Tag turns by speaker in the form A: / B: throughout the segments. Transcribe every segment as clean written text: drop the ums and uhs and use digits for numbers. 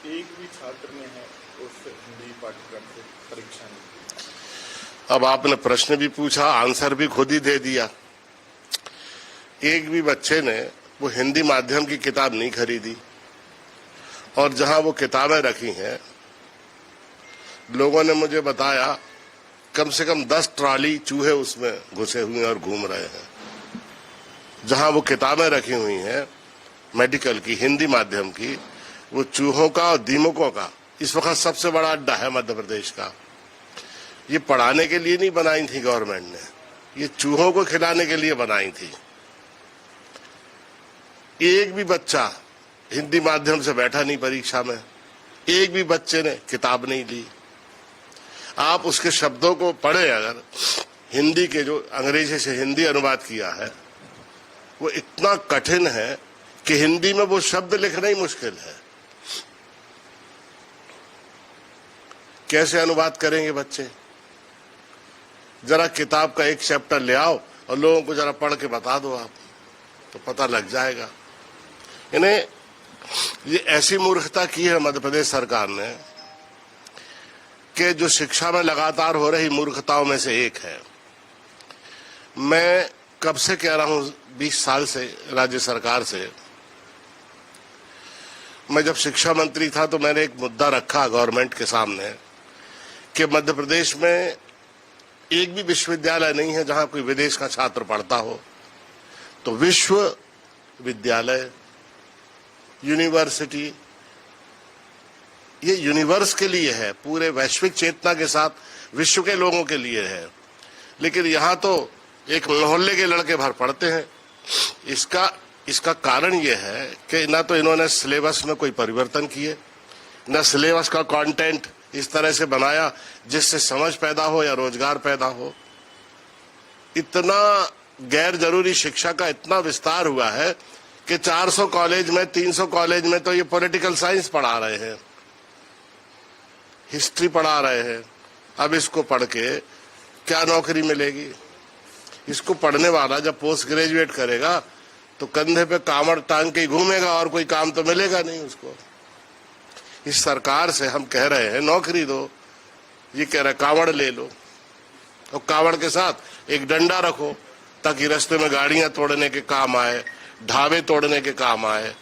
A: एक भी छात्र ने है उस हिंदी पाठ्यक्रम से परीक्षा नहीं दी।
B: अब आपने प्रश्न भी पूछा, आंसर भी खुद ही दे दिया। एक भी बच्चे ने वो हिंदी माध्यम की किताब नहीं खरीदी, और जहां वो किताबें रखी हैं, लोगों ने मुझे बताया कम से कम 10 ट्रॉली चूहे उसमें घुसे हुए और घूम रहे हैं। जहां वो किताबें रखी हुई हैं मेडिकल की, हिंदी माध्यम की, वो चूहों का और दीमकों का इस वक्त सबसे बड़ा अड्डा है मध्य प्रदेश का। ये पढ़ाने के लिए नहीं बनाई थी गवर्नमेंट ने, ये चूहों को खिलाने के लिए बनाई थी। एक भी बच्चा हिंदी माध्यम से बैठा नहीं परीक्षा में, एक भी बच्चे ने किताब नहीं ली। आप उसके शब्दों को पढ़े, अगर हिंदी के जो अंग्रेजी से हिंदी अनुवाद किया है वो इतना कठिन है कि हिंदी में वो शब्द लिखना ही मुश्किल है। कैसे अनुवाद करेंगे बच्चे? जरा किताब का एक चैप्टर ले आओ और लोगों को जरा पढ़ के बता दो आप, तो पता लग जाएगा। इन्हें ये ऐसी मूर्खता की है मध्य प्रदेश सरकार ने कि जो शिक्षा में लगातार हो रही मूर्खताओं में से एक है। मैं कब से कह रहा हूं, 20 साल से राज्य सरकार से। मैं जब शिक्षा मंत्री था तो मैंने एक मुद्दा रखा गवर्नमेंट के सामने कि मध्य प्रदेश में एक भी विश्वविद्यालय नहीं है जहां कोई विदेश का छात्र पढ़ता हो। तो विश्वविद्यालय, यूनिवर्सिटी, ये यूनिवर्स के लिए है, पूरे वैश्विक चेतना के साथ विश्व के लोगों के लिए है। लेकिन यहां तो एक मोहल्ले के लड़के भर पढ़ते हैं। इसका कारण यह है कि ना तो इन्होंने सिलेबस में कोई परिवर्तन किए, न सिलेबस का कंटेंट इस तरह से बनाया जिससे समझ पैदा हो या रोजगार पैदा हो। इतना गैर जरूरी शिक्षा का इतना विस्तार हुआ है कि 400 कॉलेज में, 300 कॉलेज में तो ये पॉलिटिकल साइंस पढ़ा रहे हैं, हिस्ट्री पढ़ा रहे हैं। अब इसको पढ़ के क्या नौकरी मिलेगी? इसको पढ़ने वाला जब पोस्ट ग्रेजुएट करेगा तो कंधे पे कामड़ टांग के घूमेगा और कोई काम तो मिलेगा नहीं उसको। इस सरकार से हम कह रहे हैं नौकरी दो, ये कह रहे कावड़ ले लो, और कावड़ के साथ एक डंडा रखो ताकि रास्ते में गाड़ियां तोड़ने के काम आए, ढाबे तोड़ने के काम आए,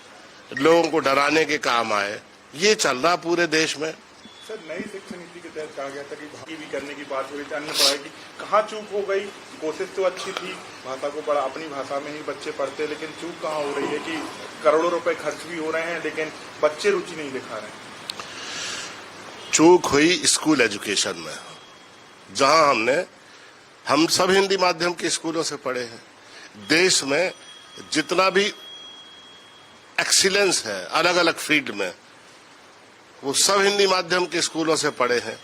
B: लोगों को डराने के काम आए। ये चल रहा पूरे देश में।
A: सर, नई शिक्षा नीति के तहत कहा गया था कि भाषा भी करने की बात हो रही थी, अन्य पढ़ाई की। कहाँ चूक हो गई? कोशिश तो अच्छी थी, भाषा को पढ़ा, अपनी भाषा में ही बच्चे पढ़ते, लेकिन चूक कहाँ हो रही है कि करोड़ों रुपए खर्च भी हो रहे हैं लेकिन बच्चे रुचि नहीं दिखा रहे हैं।
B: चूक हुई स्कूल एजुकेशन में, जहां हम सब हिंदी माध्यम के स्कूलों से पढ़े हैं। देश में जितना भी एक्सीलेंस है अलग अलग फील्ड में, वो सब हिंदी माध्यम के स्कूलों से पढ़े हैं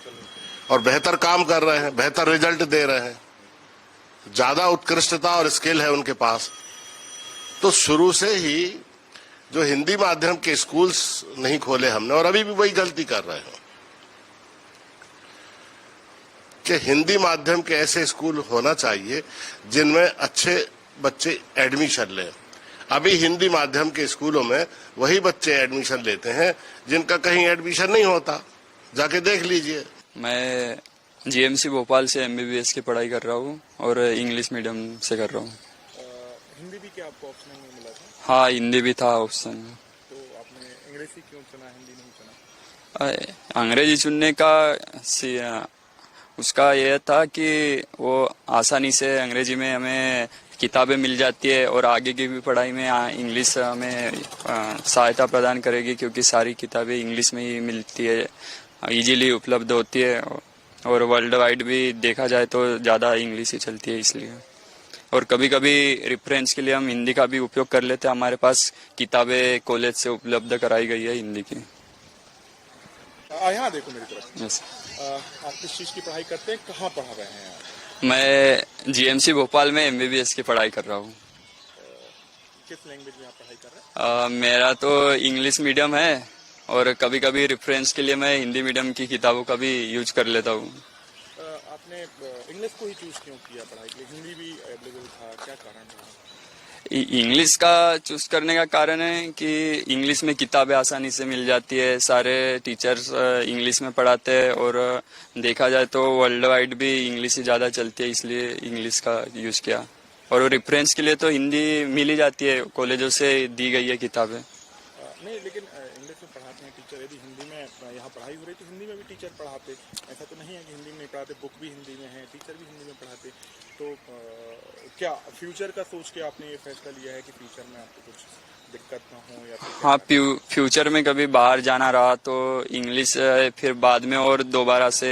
B: और बेहतर काम कर रहे हैं, बेहतर रिजल्ट दे रहे हैं, ज्यादा उत्कृष्टता और स्किल है उनके पास। तो शुरू से ही जो हिंदी माध्यम के स्कूल्स नहीं खोले हमने, और अभी भी वही गलती कर रहे हैं कि हिंदी माध्यम के ऐसे स्कूल होना चाहिए जिनमें अच्छे बच्चे एडमिशन लें। अभी हिंदी माध्यम के स्कूलों में वही बच्चे एडमिशन लेते हैं जिनका कहीं एडमिशन नहीं होता, जाके देख लीजिए।
C: मैं जीएमसी भोपाल से एमबीबीएस की पढ़ाई कर रहा हूँ और इंग्लिश मीडियम से कर रहा हूँ।
A: हिंदी भी क्या आपको ऑप्शन में मिला था?
C: हाँ, हिंदी भी था ऑप्शन में।
A: तो आपने अंग्रेजी क्यों चुना, हिंदी नहीं चुना?
C: अंग्रेजी चुनने का उसका यह था कि वो आसानी से अंग्रेजी में हमें किताबें मिल जाती है और आगे की भी पढ़ाई में इंग्लिश हमें सहायता प्रदान करेगी, क्योंकि सारी किताबें इंग्लिश में ही मिलती है, इजीली उपलब्ध होती है, और वर्ल्ड वाइड भी देखा जाए तो ज़्यादा इंग्लिश ही चलती है इसलिए। और कभी कभी रेफरेंस के लिए हम हिंदी का भी उपयोग कर लेते हैं, हमारे पास किताबें कॉलेज से उपलब्ध कराई गई है हिंदी की।
A: यहाँ देखो मेरी तरफ।
C: यस।
A: आप किस चीज की पढ़ाई करते हैं, कहाँ पढ़ा रहे हैं आप?
C: मैं जीएमसी भोपाल में एमबीबीएस की पढ़ाई कर रहा हूँ।
A: किस लैंग्वेज में आप पढ़ाई कर रहे हैं?
C: मेरा तो इंग्लिश मीडियम है और कभी कभी रेफरेंस के लिए मैं हिंदी मीडियम की किताबों का भी यूज कर लेता हूँ।
A: आपने इंग्लिश को ही चूज क्यों किया पढ़ाई के लिए? हिंदी भी अवेलेबल था, क्या कारण रहा?
C: इंग्लिश का चूज करने का कारण है कि इंग्लिश में किताबें आसानी से मिल जाती है, सारे टीचर्स इंग्लिश में पढ़ाते हैं और देखा जाए तो वर्ल्ड वाइड भी इंग्लिश ही ज़्यादा चलती है, इसलिए इंग्लिश का यूज़ किया। और रेफरेंस के लिए तो हिंदी मिल ही जाती है, कॉलेजों से दी गई है किताबें।
A: नहीं, लेकिन इंग्लिश में पढ़ाते हैं टीचर, यदि हिंदी में यहाँ पढ़ाई हो रही तो हिंदी में भी टीचर पढ़ाते, ऐसा तो नहीं है कि हिंदी में नहीं पढ़ाते, बुक भी हिंदी में है, टीचर भी हिंदी में पढ़ाते। तो क्या फ्यूचर का सोच के आपने ये फैसला लिया है कि फ्यूचर में आपको कुछ दिक्कत ना हो या फिर
C: हाँ, फ्यूचर में कभी बाहर जाना रहा तो इंग्लिश, फिर बाद में और दोबारा से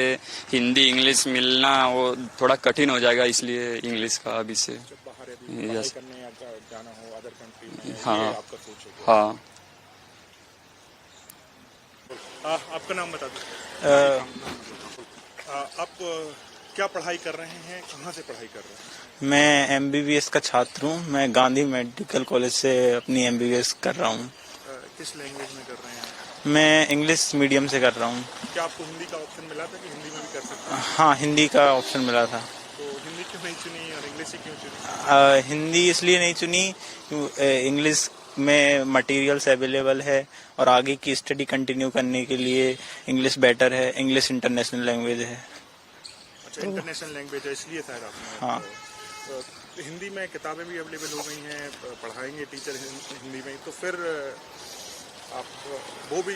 C: हिंदी इंग्लिश मिलना वो थोड़ा कठिन हो जाएगा, इसलिए इंग्लिश का अभी से।
A: जब बाहर यदि पढ़ाई करने या जाना हो अदर कंट्री में,
C: हाँ,
A: ये आपका सोच है?
C: हाँ।
A: आपका नाम बता दो। आप क्या पढ़ाई कर रहे हैं, कहाँ से पढ़ाई कर रहे हैं?
D: मैं एमबीबीएस का छात्र हूँ। मैं गांधी मेडिकल कॉलेज से अपनी एमबीबीएस कर रहा हूँ।
A: किस लैंग्वेज में कर रहे हैं?
D: मैं इंग्लिश मीडियम से कर रहा हूँ।
A: क्या आपको हिंदी का ऑप्शन मिला था कि हिंदी में भी कर सकते हैं?
D: हाँ, हिंदी का ऑप्शन मिला था।
A: तो हिंदी क्यों नहीं चुनी और इंग्लिश ही क्यों चुनी?
D: हिंदी इसलिए नहीं चुनी, इंग्लिश में मटेरियल्स अवेलेबल है और आगे की स्टडी कंटिन्यू करने के लिए इंग्लिश बेटर है। इंग्लिश इंटरनेशनल लैंग्वेज है।
A: अच्छा, इंटरनेशनल लैंग्वेज है, इसलिए शायद आपने।
D: हाँ।
A: तो हिंदी में किताबें भी अवेलेबल हो गई हैं, पढ़ाएंगे टीचर हिंदी में, तो फिर आप वो भी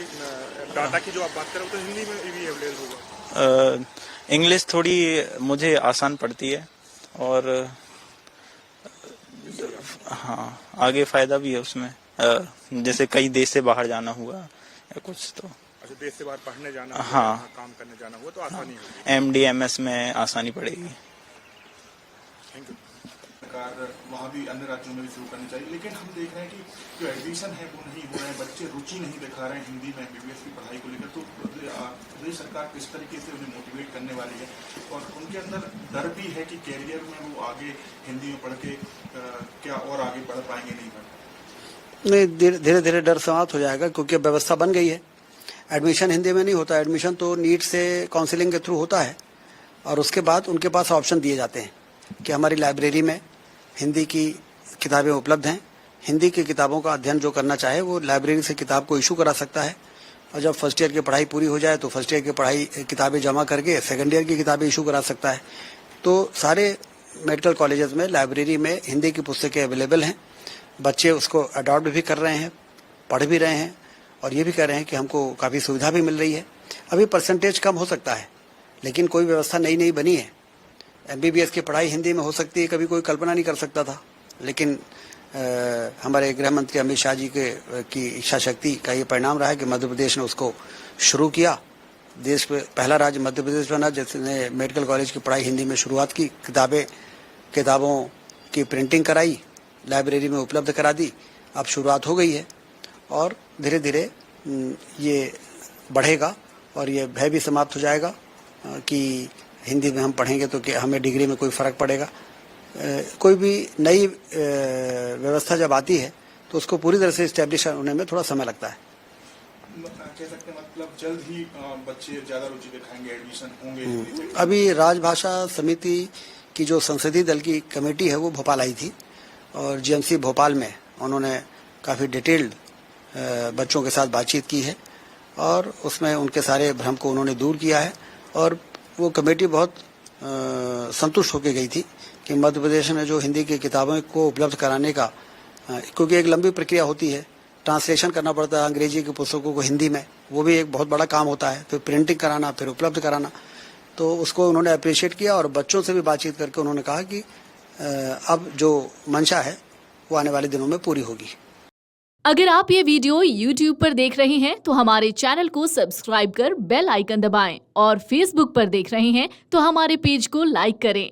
A: डाटा की जो आप बात कर रहे हो तो हिंदी में भी अवेलेबल होगा।
D: इंग्लिश थोड़ी मुझे आसान पड़ती है और हाँ, आगे फायदा भी है उसमें। जैसे कई देश से बाहर जाना हुआ या कुछ तो।
A: अच्छा, देश से बाहर पढ़ने जाना,
D: हाँ,
A: काम करने जाना हुआ तो आसानी होगी।
D: एमडी एमएस में आसानी पड़ेगी।
A: Thank you. सरकार वहाँ भी अन्य राज्यों में भी शुरू करनी चाहिए, लेकिन हम देख रहे हैं कि जो एडमिशन है वो नहीं हो रहे हैं, बच्चे रुचि नहीं दिखा रहे हैं हिंदी में एमबीबीएस की पढ़ाई को लेकर। तो प्रदेश सरकार किस तरीके से उन्हें मोटिवेट करने वाली है और उनके अंदर डर भी है कि कैरियर में वो आगे हिंदी में पढ़ के क्या और आगे बढ़ पाएंगे, नहीं बढ़ पाएंगे?
E: नहीं, धीरे धीरे डर समाप्त हो जाएगा, क्योंकि अब व्यवस्था बन गई है। एडमिशन हिंदी में नहीं होता, एडमिशन तो नीट से काउंसलिंग के थ्रू होता है और उसके बाद उनके पास ऑप्शन दिए जाते हैं कि हमारी लाइब्रेरी में हिंदी की किताबें उपलब्ध हैं। हिंदी की किताबों का अध्ययन जो करना चाहे वो लाइब्रेरी से किताब को इशू करा सकता है और जब फर्स्ट ईयर की पढ़ाई पूरी हो जाए तो फर्स्ट ईयर की पढ़ाई किताबें जमा करके सेकंड ईयर की किताबें इशू करा सकता है। तो सारे मेडिकल कॉलेजेस में लाइब्रेरी में हिंदी की पुस्तकें अवेलेबल हैं। बच्चे उसको अडॉप्ट भी कर रहे हैं, पढ़ भी रहे हैं और ये भी कह रहे हैं कि हमको काफ़ी सुविधा भी मिल रही है। अभी परसेंटेज कम हो सकता है, लेकिन कोई व्यवस्था नई नई बनी है। एमबीबीएस की पढ़ाई हिंदी में हो सकती है, कभी कोई कल्पना नहीं कर सकता था, लेकिन हमारे गृह मंत्री अमित शाह जी की इच्छा शक्ति का ये परिणाम रहा है कि मध्य प्रदेश ने उसको शुरू किया। देश में पहला राज्य मध्य प्रदेश बना जिसने मेडिकल कॉलेज की पढ़ाई हिंदी में शुरुआत की। किताबों की प्रिंटिंग कराई, लाइब्रेरी में उपलब्ध करा दी। अब शुरुआत हो गई है और धीरे धीरे ये बढ़ेगा और ये भय भी समाप्त हो जाएगा कि हिंदी में हम पढ़ेंगे तो कि हमें डिग्री में कोई फ़र्क पड़ेगा। कोई भी नई व्यवस्था जब आती है तो उसको पूरी तरह से इस्टेब्लिश होने में थोड़ा समय लगता है।
A: कह सकते हैं मतलब जल्द ही बच्चे ज़्यादा रुचि दिखाएंगे, एडमिशन होंगे।
E: अभी राजभाषा समिति की जो संसदीय दल की कमेटी है वो भोपाल आई थी और जीएमसी भोपाल में उन्होंने काफ़ी डिटेल्ड बच्चों के साथ बातचीत की है और उसमें उनके सारे भ्रम को उन्होंने दूर किया है और वो कमेटी बहुत संतुष्ट होकर गई थी कि मध्य प्रदेश ने जो हिंदी की किताबों को उपलब्ध कराने का, क्योंकि एक लंबी प्रक्रिया होती है, ट्रांसलेशन करना पड़ता है अंग्रेजी की पुस्तकों को हिंदी में, वो भी एक बहुत बड़ा काम होता है, फिर प्रिंटिंग कराना, फिर उपलब्ध कराना, तो उसको उन्होंने अप्रिशिएट किया और बच्चों से भी बातचीत करके उन्होंने कहा कि अब जो मंशा है वो आने वाले दिनों में पूरी होगी।
F: अगर आप ये वीडियो YouTube पर देख रहे हैं तो हमारे चैनल को सब्सक्राइब कर बेल आइकन दबाएं और Facebook पर देख रहे हैं तो हमारे पेज को लाइक करें।